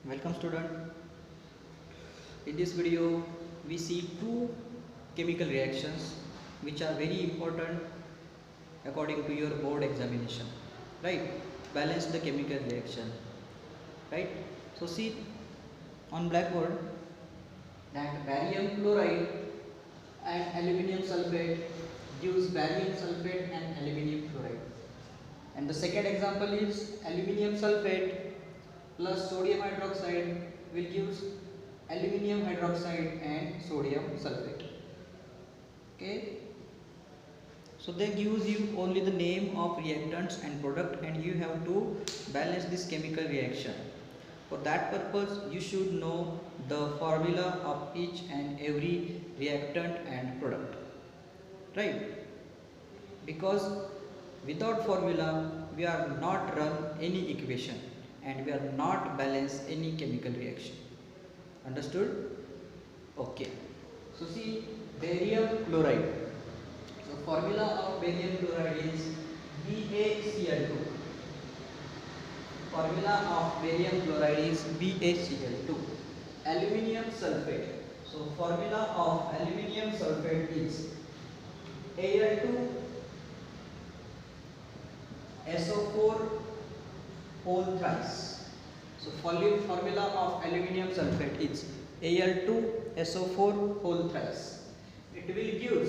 Welcome student. In this video we see two chemical reactions which are very important according to your board examination, right? Balance the chemical reaction, right? So see on blackboard that barium chloride and aluminium sulfate gives barium sulfate and aluminium chloride. And the second example is aluminium sulfate plus sodium hydroxide will give aluminium hydroxide and sodium sulfate. Okay, so they gives you only the name of reactants and product, and you have to balance this chemical reaction. For that purpose you should know the formula of each and every reactant and product, right? Because without formula we are not run any equation and we are not balance any chemical reaction. Understood? Okay. So see barium chloride. So formula of barium chloride is BaCl2. Formula of barium chloride is BaCl2. Aluminium sulfate. So formula of aluminium sulfate is Al2 SO4 whole thrice. So formula of aluminium sulfate is Al2SO4 whole thrice. It will give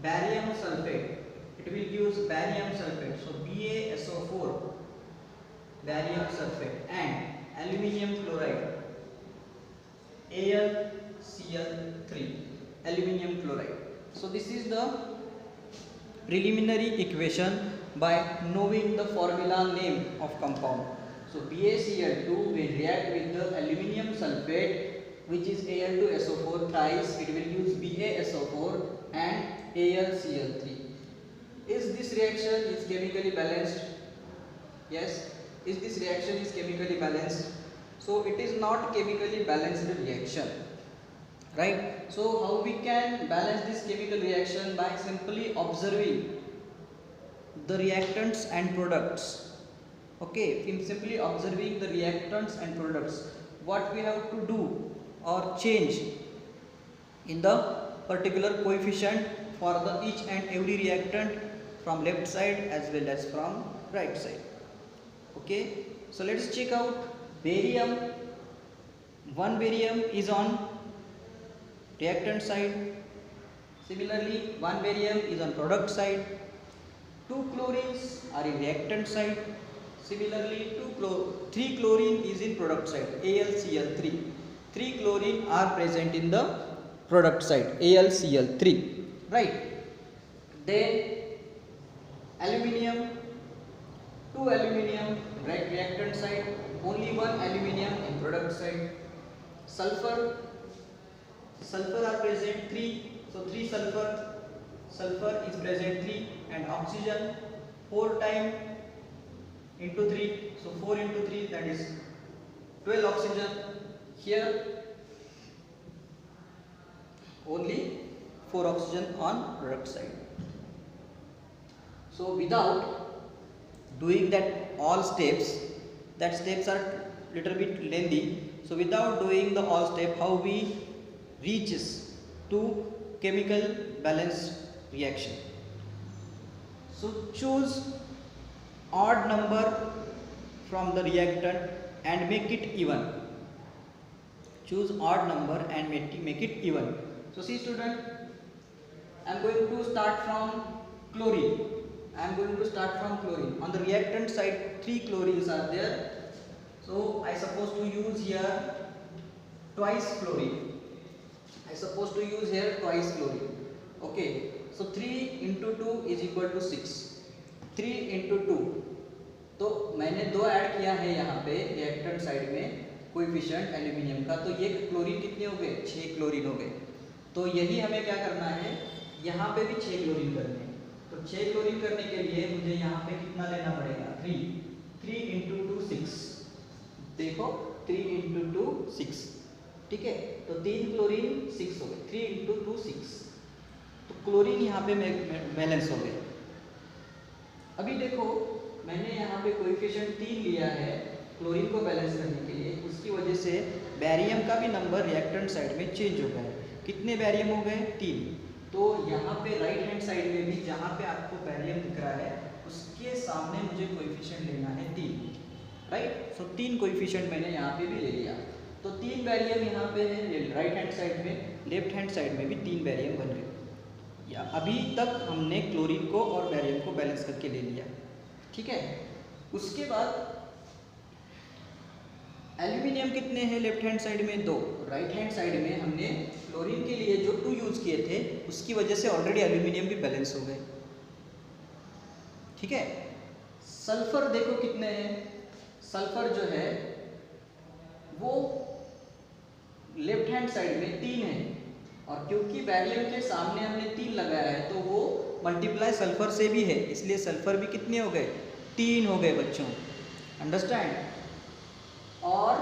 barium sulfate. It will give barium sulfate. So BaSO4 barium sulfate and aluminium chloride AlCl3 aluminium chloride. So this is the preliminary equation by knowing the formula name of compound. So BaCl2 will react with the aluminium sulfate, which is Al2SO4 thrice. It will use BaSO4 and AlCl3. Is this reaction is chemically balanced? Yes. Is this reaction is chemically balanced? So it is not chemically balanced reaction, right? So how we can balance this chemical reaction? By simply observing the reactants and products. Okay, in simply observing the reactants and products, what we have to do or change in the particular coefficient for the each and every reactant from left side as well as from right side. Okay, so let's check out barium. One barium is on reactant side. Similarly, one barium is on product side. Two chlorines are in reactant side. Similarly, three chlorine is in product side, AlCl3. Three chlorine are present in the product side, AlCl3, right? Then aluminium, two aluminium reactant side, only one aluminium in product side. Sulfur are present 3, so 3 sulfur is present 3, and oxygen 4 times into 3, so 4 into 3, that is 12 oxygen. Here only 4 oxygen on product side. So without doing that all steps, that steps are little bit lengthy. So without doing the all step, how we reaches to chemical balanced reaction? So choose odd number from the reactant and make it even. Choose odd number and make it even. So see student, I am going to start from chlorine. On the reactant side 3 chlorines are there. So I suppose to use here twice chlorine. Okay. So 3 into 2 is equal to 6. 3 into 2. तो मैंने 2 add किया है यहाँ पे reactant side में coefficient aluminium का, तो ये क्लोरीन कितने हो गए? 6 क्लोरीन हो गए. तो यही हमें क्या करना है, यहाँ पे भी 6 क्लोरीन करने हैं. तो 6 क्लोरीन करने के लिए मुझे यहाँ पे कितना लेना पड़ेगा? 3 into 2 6. देखो 3 into 2 6, ठीक है. तो 3 क्लोरीन 6 हो गए. 3 into 2 6. तो क्लोरीन यहाँ पे बैलेंस हो गए. अभी देखो मैंने यहाँ पे कोएफिशिएंट 3 लिया है क्लोरीन को बैलेंस करने के लिए, उसकी वजह से बैरियम का भी नंबर रिएक्टेंट साइड में चेंज हो गया है। कितने बैरियम हो गए? 3। तो यहाँ पे राइट हैंड साइड में भी जहाँ पे आपको बैरियम दिख रहा है उसके सामने मुझे कोएफिशिएंट लेना है 3, राइट। सो 3 कोएफिशिएंट मैंने यहाँ पे भी ले लिया। तो 3 बैरियम यहाँ पे है राइट हैंड साइड में, लेफ्ट हैंड साइड में भी 3 बैरियम बन गए। या अभी तक हमने क्लोरीन को और बैरियम को बैलेंस करके ले लिया, ठीक है। उसके बाद एल्यूमिनियम कितने हैं लेफ्ट हैंड साइड में? 2। राइट हैंड साइड में हमने क्लोरीन के लिए जो 2 यूज किए थे उसकी वजह से ऑलरेडी एल्यूमिनियम भी बैलेंस हो गए, ठीक है। सल्फर देखो कितने हैं? सल्फर जो है वो लेफ्ट हैंड साइड में 3 है, और क्योंकि बैरियम के सामने हमने 3 लगाया है तो वो मल्टीप्लाई सल्फर से भी है, इसलिए सल्फर भी कितने हो गए? 3 हो गए बच्चों, अंडरस्टैंड। और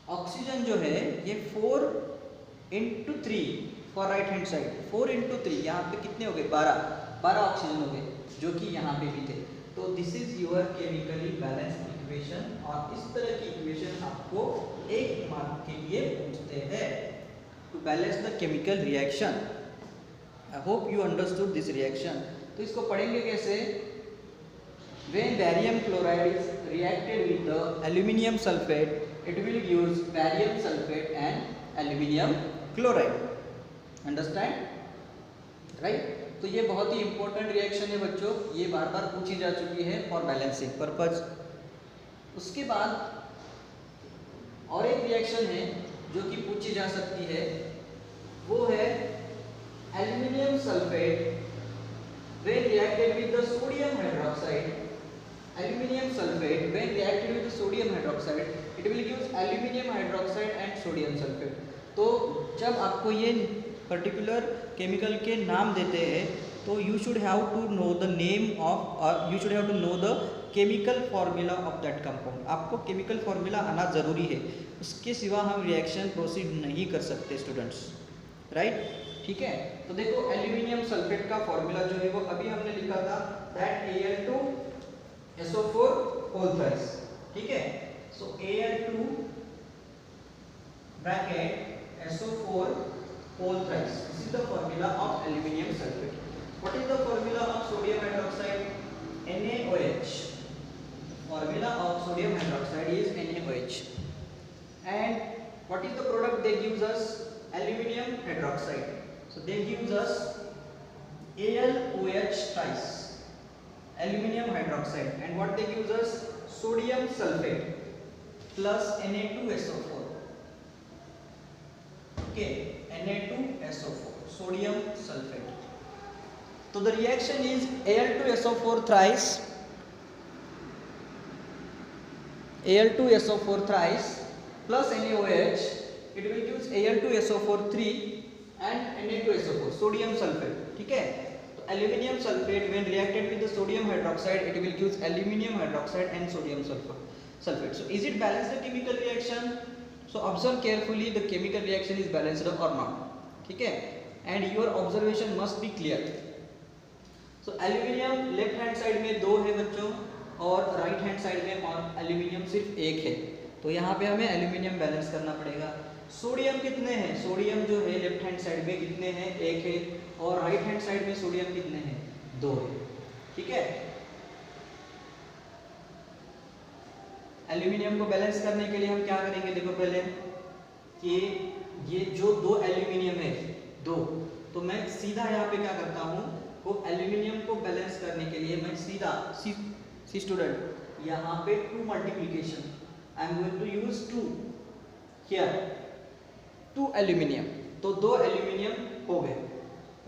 ऑक्सीजन जो है ये 4 × 3 फॉर राइट हैंड साइड, 4 × 3 यहाँ पे कितने हो गए? 12 ऑक्सीजन हो गए, जो कि यहाँ पे भी थे। तो this is your chemically balanced equation, और इस तरह की इक्वेशन आपको 1 मार्क के लिए पूछते हैं to balance the chemical reaction. I hope you understood this reaction. तो इसको पढ़ेंगे कैसे? When barium chloride is reacted with the aluminium sulfate, it will give barium sulfate and aluminium chloride. Understand? Right? तो ये बहुत ही important reaction है बच्चों, ये बार बार पूछी जा चुकी है for balancing purpose। उसके बाद और एक reaction है जो कि पूछी जा सकती है, वो है aluminium sulfate when reacted with the sodium hydroxide। Aluminium sulfate when reacted with the sodium hydroxide, it will give aluminium hydroxide and sodium sulfate। तो जब आपको ये पर्टिकुलर केमिकल के नाम देते हैं तो you should have to know the name of, you should have to know the chemical formula of that compound. आपको केमिकल फॉर्मूला आना ज़रूरी है, उसके सिवा हम रिएक्शन प्रोसीड नहीं कर सकते स्टूडेंट्स, राइट, ठीक है। तो देखो एल्यूमिनियम सल्फेट का फॉर्मूला जो है वो अभी हमने लिखा था, दैट Al2SO4 होल थ्राइस, ठीक है। So Al2 bracket SO4 whole thrice, this is the formula of aluminium sulphate. What is the formula of sodium hydroxide? NaOH। Formula of sodium hydroxide is NaOH। And what is the product they gives us? Aluminium hydroxide। So they gives us AlOH thrice, aluminium hydroxide, and what they gives us? Sodium sulfate plus Na2SO4, okay, Na2SO4, sodium sulfate। So the reaction is Al2SO4 thrice, Al2SO4 thrice plus NaOH, it will give Al2SO4 3 and Na2SO4 sodium sulfate, ठीक है। तो aluminium sulfate when reacted with the sodium hydroxide, it will give aluminium hydroxide and sodium sulfate। So is it balanced the chemical reaction? So observe carefully, the chemical reaction is balanced or not, ठीक है, and your observation must be clear। So aluminium left hand side में 2 है बच्चों, और right hand side में और aluminium सिर्फ 1 है, तो यहाँ पे हमें aluminium बैलेंस करना पड़ेगा। सोडियम कितने हैं? सोडियम जो है लेफ्ट हैंड साइड में कितने हैं? 1 है, और राइट हैंड साइड में सोडियम कितने हैं? 2 है, ठीक है। एल्यूमिनियम को बैलेंस करने के लिए हम क्या करेंगे? देखो पहले कि ये जो 2 एल्यूमिनियम है 2, तो मैं सीधा यहाँ पे क्या करता हूँ, को एल्यूमिनियम को बैलेंस करने के लिए मैं सीधा सी स्टूडेंट यहाँ पे 2 multiplication, I am going to use 2 here, 2 aluminium, तो 2 एल्यूमिनियम हो गए,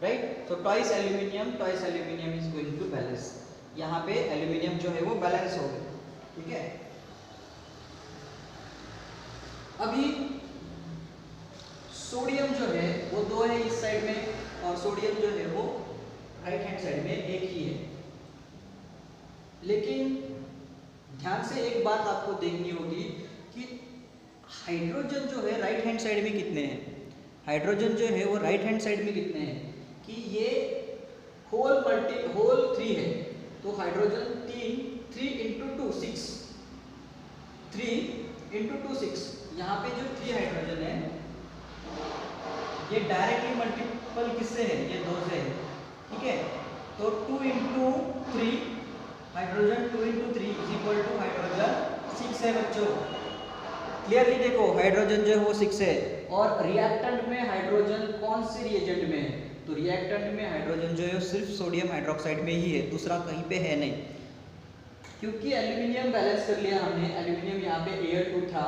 right. So twice aluminium is going to balance, यहाँ पे एल्यूमिनियम जो है वो बैलेंस हो गए, ठीक है। अभी सोडियम जो है वो 2 है इस साइड में, और सोडियम जो है वो राइट हैंड साइड में 1 ही है। लेकिन ध्यान से एक बात आपको देखनी होगी कि हाइड्रोजन जो है राइट हैंड साइड में कितने हैं? हाइड्रोजन जो है वो राइट हैंड साइड में कितने हैं? कि ये होल 3 है, तो हाइड्रोजन 3 × 2 6, यहाँ पे जो 3 हाइड्रोजन है ये डायरेक्टली मल्टीपल किससे है, ये 2 से है, ठीक है। तो 2 into 3 hydrogen 2 into 3 is equal to hydrogen 6 है बच्चों। क्लियरली देखो हाइड्रोजन जो है वो 6 है और रिएक्टेंट में हाइड्रोजन कौन से रिएजेंट में है, तो रिएक्टेंट में हाइड्रोजन जो है सिर्फ सोडियम हाइड्रोक्साइड में ही है, दूसरा कहीं पे है नहीं। क्योंकि एल्यूमिनियम बैलेंस कर लिया हमने, एल्यूमिनियम यहाँ पे Al2 था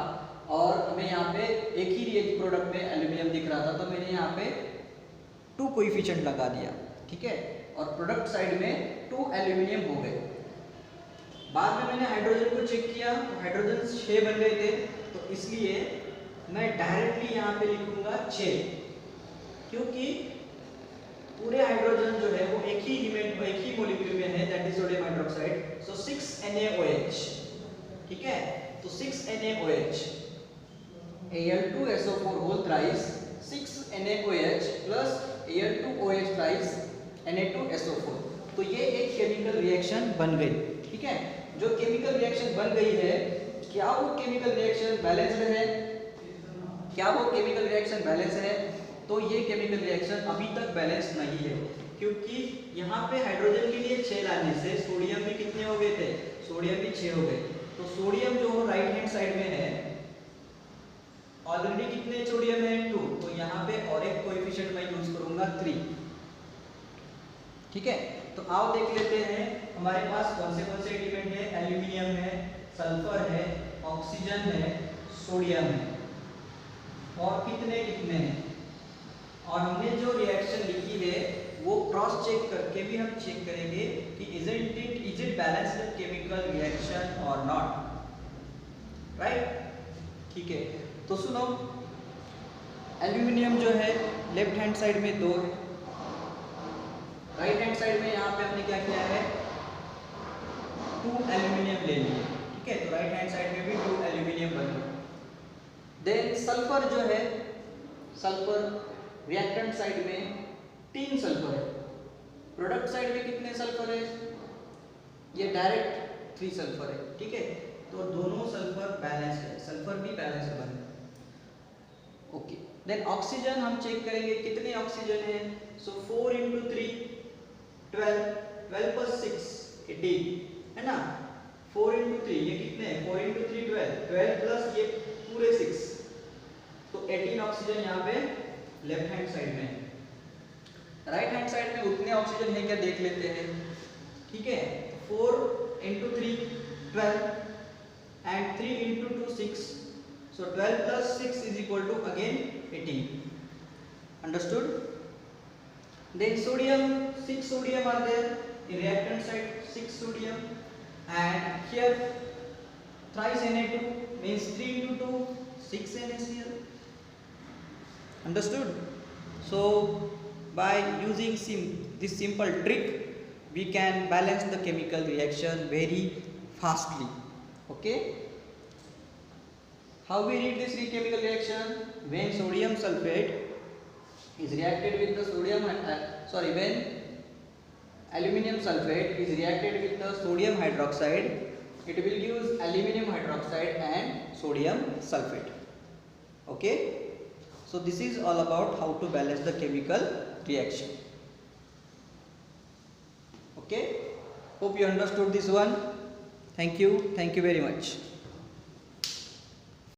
और हमें यहाँ पे एक ही रिएक्ट प्रोडक्ट में एल्यूमिनियम दिख रहा था, तो मैंने यहाँ पे 2 कोएफिशिएंट लगा दिया, ठीक है। और प्रोडक्ट साइड में 2 एल्यूमिनियम हो गए। बाद में मैंने हाइड्रोजन को चेक किया तो हाइड्रोजन 6 बन गए थे, तो इसलिए मैं डायरेक्टली यहाँ पे लिखूंगा 6, क्योंकि पूरे हाइड्रोजन जो है वो एक ही एलिमेंट में, एक ही मॉलिक्यूल में है, that is sodium hydroxide. So 6 NaOH, ठीक है। तो 6 NaOH Al2SO4 whole thrice 6 NaOH plus Al2OH thrice Na2SO4, तो ये एक केमिकल रिएक्शन बन गई, ठीक है। जो केमिकल रिएक्शन बन गई है, क्या वो केमिकल रिएक्शन बैलेंस्ड है, क्या वो केमिकल रिएक्शन बैलेंस है, तो ये केमिकल रिएक्शन अभी तक बैलेंस नहीं है, क्योंकि यहाँ पे हाइड्रोजन के लिए 6 लाने से सोडियम भी कितने हो गए थे, सोडियम भी 6 हो गए। तो सोडियम जो राइट हैंड साइड में है ऑलरेडी कितने सोडियम है 2, तो यहाँ पे और एक कोएफिशिएंट मैं यूज करूंगा 3, ठीक है। तो आओ देख लेते हैं हमारे पास कौन से एलिमेंट है, एल्यूमिनियम है, सल्फर है, ऑक्सीजन है, सोडियम है और कितने कितने हैं। और हमने जो रिएक्शन लिखी है वो क्रॉस चेक करके भी हम चेक करेंगे कि is it balanced chemical reaction और नॉट, राइट, ठीक है। तो सुनो, एल्यूमिनियम जो है लेफ्ट हैंड साइड में 2 है, राइट हैंड साइड में यहाँ पे हमने क्या किया है 2 एल्यूमिनियम ले लिए, ठीक है। तो राइट हैंड साइड में भी 2 एल्यूमिनियम बन गए। देन सल्फर जो है, सल्फर रिएक्टेंट साइड में 3 सल्फर है, प्रोडक्ट साइड में कितने सल्फर है, ये डायरेक्ट 3 सल्फर है, ठीक है। तो दोनों सल्फर बैलेंस्ड है, सल्फर भी बैलेंस्ड बने, ओके। देन ऑक्सीजन हम चेक करेंगे कितने ऑक्सीजन है, सो 4 इंटू 3 12, 12 प्लस 6 18 है ना, 4 इंटू 3 ये कितने हैं, 4 इंटू 3 12, 12 प्लस ये पूरे 6, तो 18 ऑक्सीजन यहाँ पे लेफ्ट हैंड साइड में है। राइट हैंड साइड में उतने ऑक्सीजन है क्या देख लेते हैं, ठीक है। 4 into 3 12 and 3 into 2 6, so 12 plus 6 is equal to again 18, understood। Then sodium, 6 sodium are there in reactant side, 6 sodium, and here thrice Na2 means 3 into 2 6 NaCl, understood। So by using this simple trick we can balance the chemical reaction very fastly, okay। How we read this chemical reaction, when sodium sulfate is reacted with the when aluminum sulfate is reacted with the sodium hydroxide, it will give aluminum hydroxide and sodium sulfate, okay। So this is all about how to balance the chemical reaction, okay। Hope you understood this one. Thank you very much.